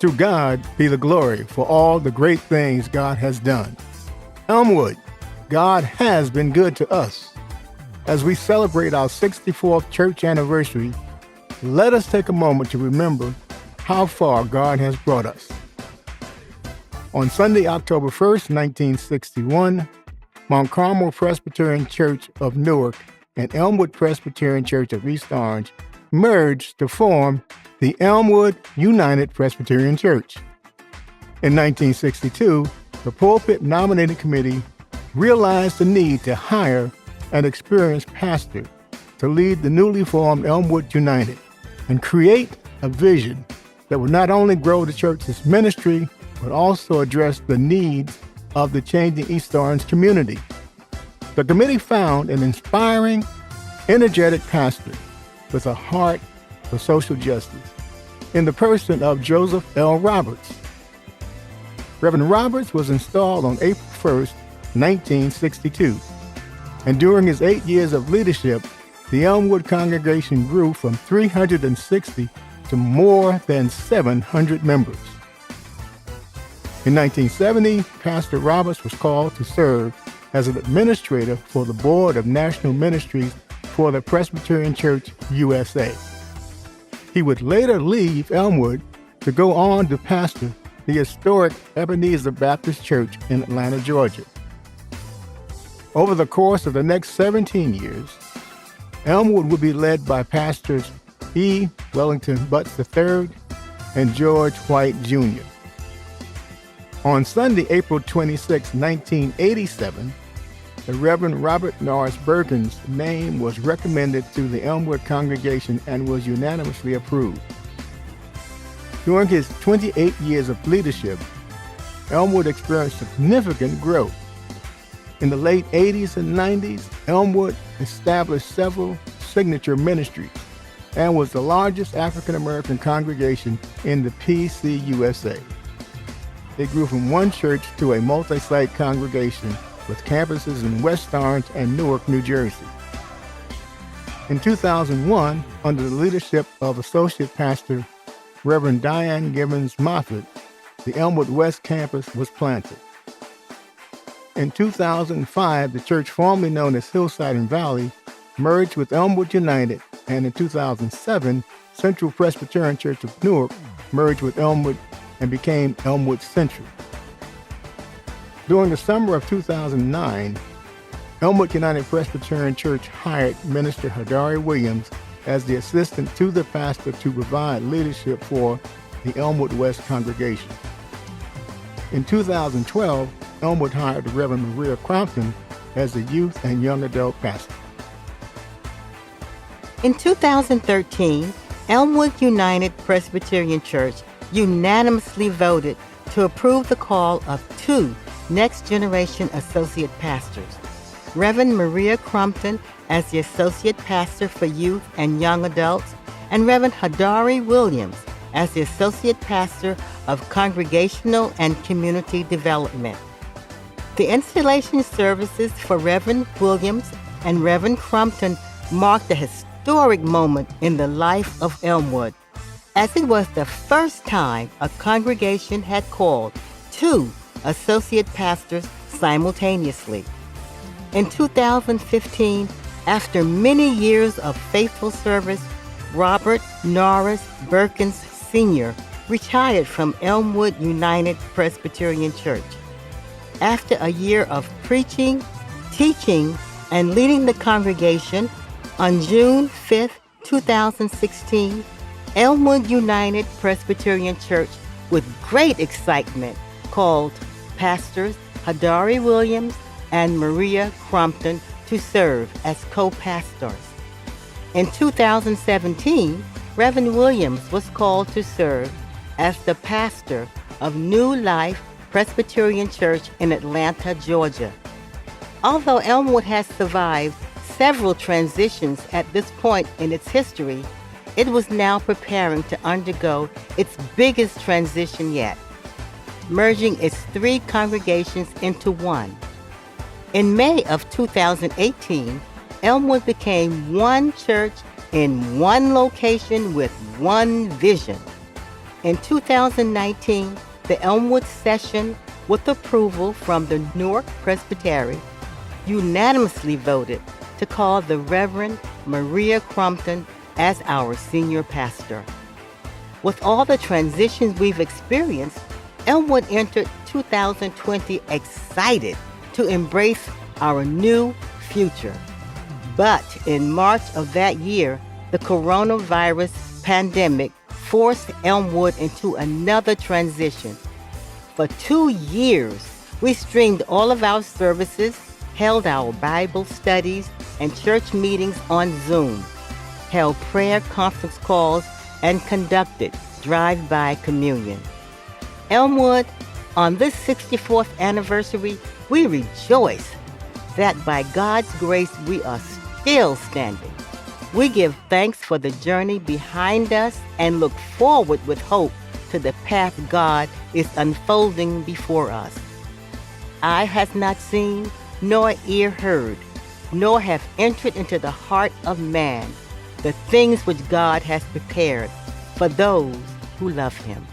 To God be the glory for all the great things God has done. Elmwood, God has been good to us. As we celebrate our 64th church anniversary, let us take a moment to remember how far God has brought us. On Sunday, October 1st, 1961, Mount Carmel Presbyterian Church of Newark and Elmwood Presbyterian Church of East Orange merged to form the Elmwood United Presbyterian Church. In 1962, the Pulpit Nominating Committee realized the need to hire an experienced pastor to lead the newly formed Elmwood United and create a vision that would not only grow the church's ministry, but also address the needs of the changing East Orange community. The committee found an inspiring, energetic pastor with a heart for social justice in the person of Joseph L. Roberts. Reverend Roberts was installed on April 1st, 1962, and during his 8 years of leadership, the Elmwood congregation grew from 360 to more than 700 members. In 1970, Pastor Roberts was called to serve as an administrator for the Board of National Ministries for the Presbyterian Church USA. He would later leave Elmwood to go on to pastor the historic Ebenezer Baptist Church in Atlanta, Georgia. Over the course of the next 17 years, Elmwood would be led by pastors E. Wellington Butts III and George White Jr. On Sunday, April 26, 1987, the Reverend Robert Norris Bergen's name was recommended to the Elmwood congregation and was unanimously approved. During his 28 years of leadership, Elmwood experienced significant growth. In the late 80s and 90s, Elmwood established several signature ministries and was the largest African-American congregation in the PCUSA. It grew from one church to a multi-site congregation with campuses in West Orange and Newark, New Jersey. In 2001, under the leadership of Associate Pastor Reverend Diane Gibbons Moffitt, the Elmwood West Campus was planted. In 2005, the church formerly known as Hillside and Valley merged with Elmwood United, and in 2007, Central Presbyterian Church of Newark merged with Elmwood and became Elmwood Central. During the summer of 2009, Elmwood United Presbyterian Church hired Minister Herstory Williams as the assistant to the pastor to provide leadership for the Elmwood West congregation. In 2012, Elmwood hired the Reverend Maria Crompton as the youth and young adult pastor. In 2013, Elmwood United Presbyterian Church unanimously voted to approve the call of two next-generation associate pastors, Reverend Maria Crompton as the associate pastor for youth and young adults, and Reverend Herstory Williams as the associate pastor of congregational and community development. The installation services for Reverend Williams and Reverend Crompton marked a historic moment in the life of Elmwood, as it was the first time a congregation had called two associate pastors simultaneously. In 2015, after many years of faithful service, Robert Norris Berkins Sr. retired from Elmwood United Presbyterian Church. After a year of preaching, teaching, and leading the congregation, on June 5, 2016, Elmwood United Presbyterian Church, with great excitement, called Pastors Herstory Williams and Maria Crompton to serve as co-pastors. In 2017, Reverend Williams was called to serve as the pastor of New Life Presbyterian Church in Atlanta, Georgia. Although Elmwood has survived several transitions at this point in its history, it was now preparing to undergo its biggest transition yet, merging its three congregations into one. In May of 2018, Elmwood became one church in one location with one vision. In 2019, the Elmwood session, with approval from the Newark Presbytery, unanimously voted to call the Reverend Maria Crumpton as our senior pastor. With all the transitions we've experienced, Elmwood entered 2020 excited to embrace our new future. But in March of that year, the coronavirus pandemic forced Elmwood into another transition. For 2 years, we streamed all of our services, held our Bible studies and church meetings on Zoom, held prayer conference calls, and conducted drive-by communion. Elmwood, on this 64th anniversary, we rejoice that by God's grace we are still standing. We give thanks for the journey behind us and look forward with hope to the path God is unfolding before us. Eye has not seen, nor ear heard, nor have entered into the heart of man the things which God has prepared for those who love him.